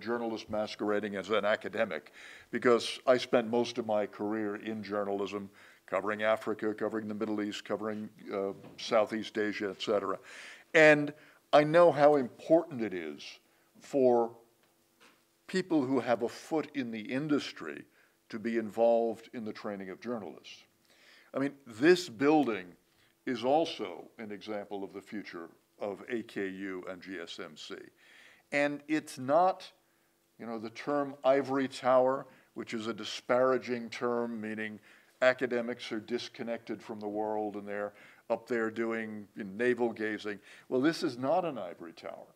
Journalist masquerading as an academic, because I spent most of my career in journalism, covering Africa, covering the Middle East, covering Southeast Asia, et cetera. And I know how important it is for people who have a foot in the industry to be involved in the training of journalists. I mean, this building is also an example of the future of AKU and GSMC. And it's not, you know, the term ivory tower, which is a disparaging term, meaning academics are disconnected from the world and they're up there doing navel gazing. Well, this is not an ivory tower.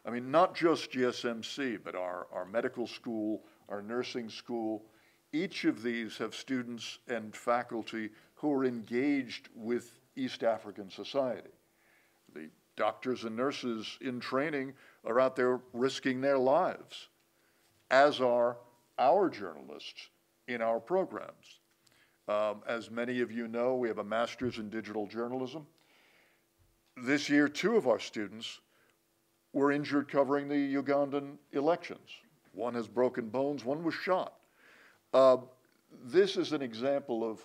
I mean, not just GSMC, but our medical school, our nursing school, each of these have students and faculty who are engaged with East African society. The doctors and nurses in training are out there risking their lives, as are our journalists in our programs. As many of you know, we have a master's in digital journalism. This year, 2 of our students were injured covering the Ugandan elections. One has broken bones, one was shot. This is an example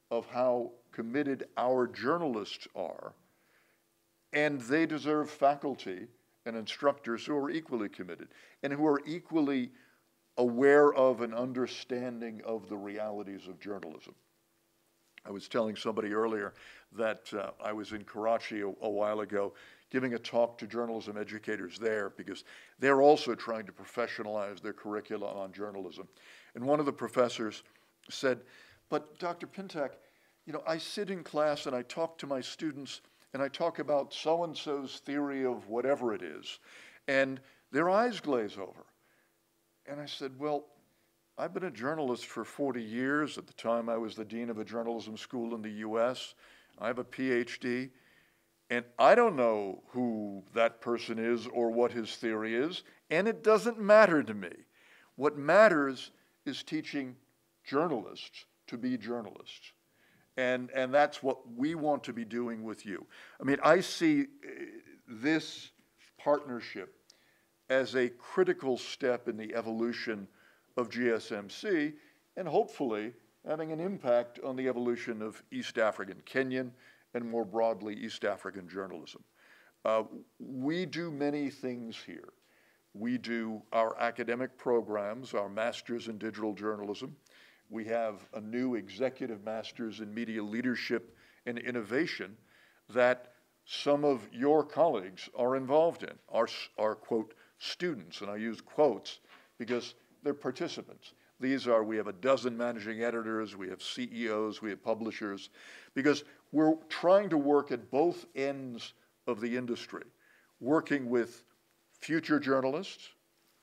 of how committed our journalists are, and they deserve faculty and instructors who are equally committed and who are equally aware of and understanding of the realities of journalism. I was telling somebody earlier that I was in Karachi a while ago giving a talk to journalism educators there because they're also trying to professionalize their curricula on journalism. And one of the professors said, "But Dr. Pintak, you know, I sit in class and I talk to my students and I talk about so-and-so's theory of whatever it is, and their eyes glaze over." And I said, "Well, I've been a journalist for 40 years. At the time, I was the dean of a journalism school in the US. I have a PhD, and I don't know who that person is or what his theory is, and it doesn't matter to me. What matters is teaching journalists to be journalists. And that's what we want to be doing with you." I mean, I see this partnership as a critical step in the evolution of GSMC, and hopefully having an impact on the evolution of East African, Kenyan, and more broadly, East African journalism. We do many things here. We do our academic programs, our master's in digital journalism. We have a new executive master's in media leadership and innovation that some of your colleagues are involved in, our quote, students, and I use quotes because they're participants. These are, we have a dozen managing editors, we have CEOs, we have publishers, because we're trying to work at both ends of the industry, working with future journalists,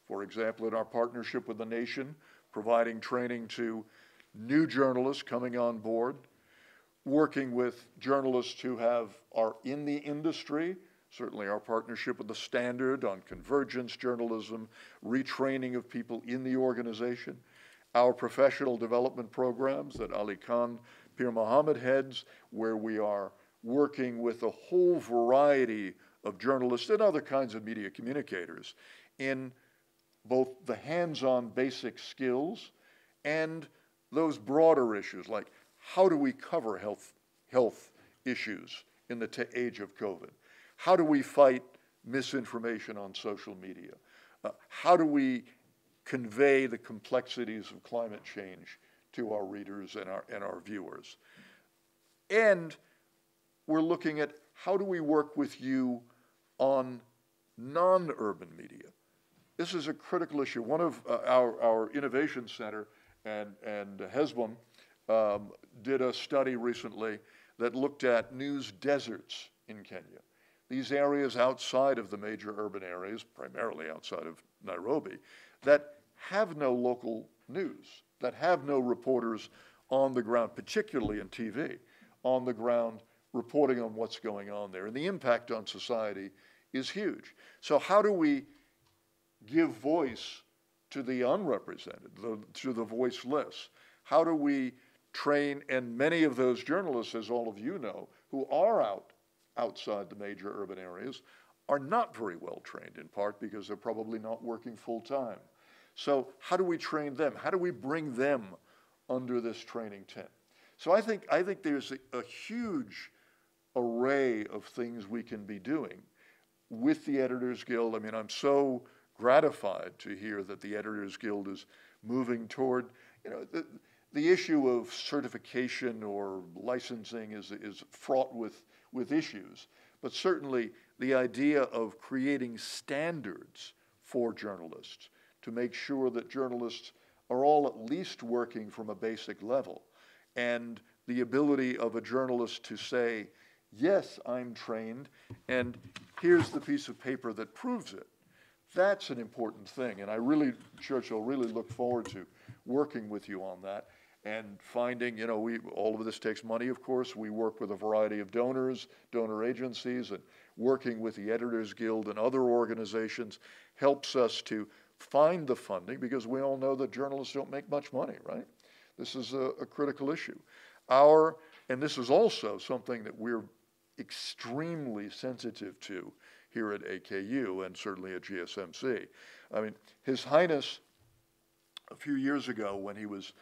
for example, in our partnership with The Nation, providing training to new journalists coming on board, working with journalists who are in the industry, certainly our partnership with The Standard on convergence journalism, retraining of people in the organization, our professional development programs that Ali Khan Pir Mohammed heads, where we are working with a whole variety of journalists and other kinds of media communicators in both the hands-on basic skills and those broader issues like how do we cover health issues in the age of COVID? How do we fight misinformation on social media? How do we convey the complexities of climate change to our readers and our viewers? And we're looking at how do we work with you on non-urban media? This is a critical issue. One of our innovation center and Hezbollah did a study recently that looked at news deserts in Kenya. These areas outside of the major urban areas, primarily outside of Nairobi, that have no local news, that have no reporters on the ground, particularly in TV, on the ground reporting on what's going on there. And the impact on society is huge. So how do we give voice to the unrepresented, to the voiceless? How do we train, and many of those journalists, as all of you know, who are outside the major urban areas, are not very well trained, in part because they're probably not working full time. So how do we train them? How do we bring them under this training tent? So I think there's a huge array of things we can be doing with the Editors Guild. I mean, I'm so gratified to hear that the Editors Guild is moving toward, you know, the issue of certification or licensing is fraught with issues, but certainly the idea of creating standards for journalists to make sure that journalists are all at least working from a basic level, and the ability of a journalist to say, yes, I'm trained, and here's the piece of paper that proves it. That's an important thing, and I really, Churchill, really look forward to working with you on that and finding, you know, all of this takes money, of course. We work with a variety of donors, donor agencies, and working with the Editors Guild and other organizations helps us to find the funding, because we all know that journalists don't make much money, right? This is a critical issue. And this is also something that we're extremely sensitive to here at AKU and certainly at GSMC. I mean, His Highness, a few years ago when he was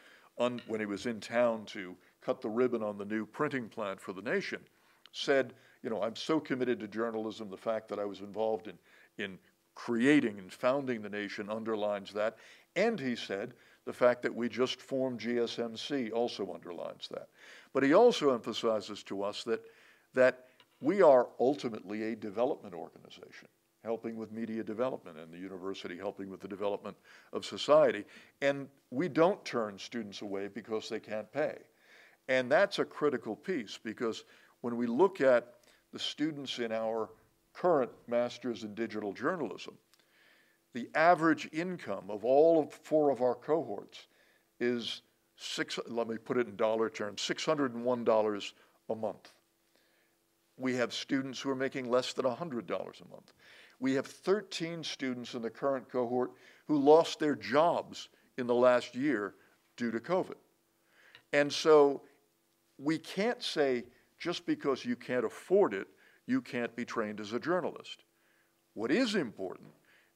in town to cut the ribbon on the new printing plant for the nation, said, you know, I'm so committed to journalism, the fact that I was involved in creating and founding the nation underlines that. And he said, the fact that we just formed GSMC also underlines that. But he also emphasizes to us that we are ultimately a development organization, helping with media development, and the university helping with the development of society. And we don't turn students away because they can't pay. And that's a critical piece, because when we look at the students in our current Masters in Digital Journalism, the average income of all 4 of our cohorts is let me put it in dollar terms, $601 a month. We have students who are making less than $100 a month. We have 13 students in the current cohort who lost their jobs in the last year due to COVID. And so we can't say, just because you can't afford it, you can't be trained as a journalist. What is important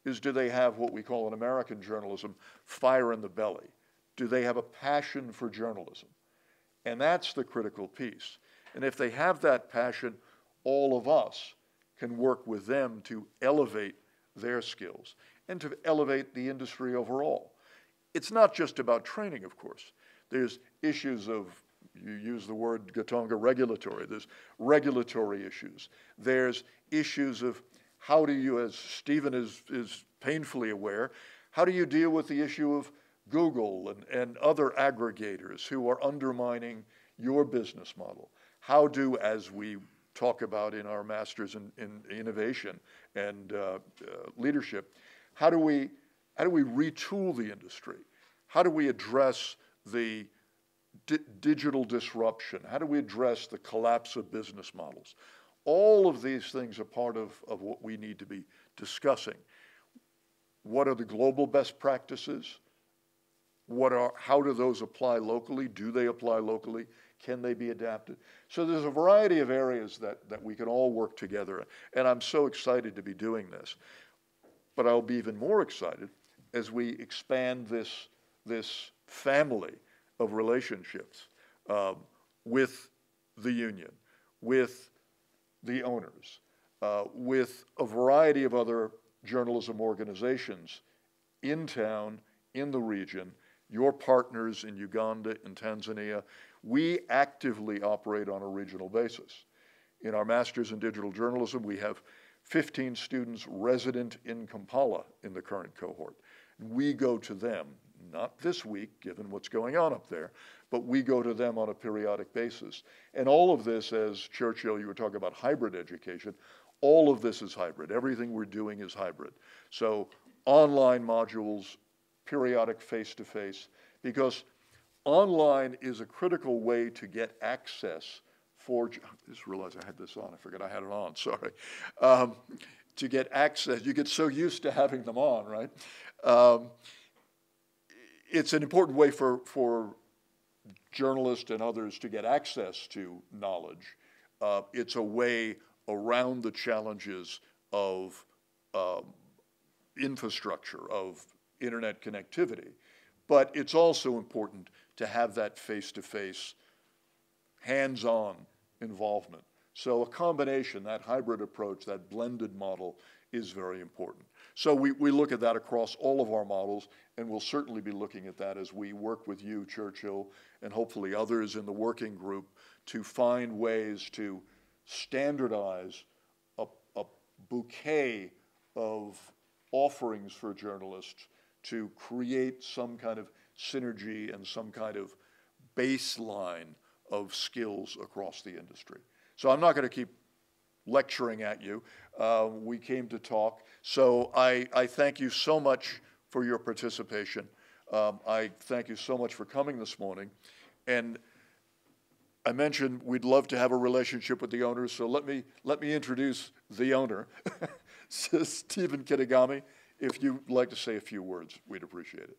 is, do they have what we call in American journalism fire in the belly? Do they have a passion for journalism? And that's the critical piece. And if they have that passion, all of us can work with them to elevate their skills and to elevate the industry overall. It's not just about training, of course. There's issues of, you use the word Gatonga, regulatory. There's regulatory issues. There's issues of how do you, as Stephen is painfully aware, how do you deal with the issue of Google and other aggregators who are undermining your business model? How do, as we talk about in our Masters in Innovation and Leadership, how do we retool the industry? How do we address the digital disruption? How do we address the collapse of business models? All of these things are part of what we need to be discussing. What are the global best practices? How do those apply locally? Do they apply locally? Can they be adapted? So there's a variety of areas that we can all work together, and I'm so excited to be doing this. But I'll be even more excited as we expand this family of relationships with the union, with the owners, with a variety of other journalism organizations in town, in the region, your partners in Uganda and Tanzania. We actively operate on a regional basis. In our Masters in Digital Journalism, we have 15 students resident in Kampala in the current cohort. We go to them, not this week, given what's going on up there, but we go to them on a periodic basis. And all of this, as Churchill, you were talking about hybrid education, all of this is hybrid. Everything we're doing is hybrid. So online modules, periodic face-to-face, because online is a critical way to get access for, I just realized I had this on, I forgot I had it on, sorry. To get access, you get so used to having them on, right? It's an important way for journalists and others to get access to knowledge. It's a way around the challenges of infrastructure, of internet connectivity. But it's also important to have that face-to-face, hands-on involvement. So a combination, that hybrid approach, that blended model is very important. So we look at that across all of our models, and we'll certainly be looking at that as we work with you, Churchill, and hopefully others in the working group to find ways to standardize a bouquet of offerings for journalists to create some kind of synergy and some kind of baseline of skills across the industry. So I'm not going to keep lecturing at you. We came to talk. So I thank you so much for your participation. I thank you so much for coming this morning. And I mentioned we'd love to have a relationship with the owners, so let me introduce the owner, Stephen Kitagami. If you'd like to say a few words, we'd appreciate it.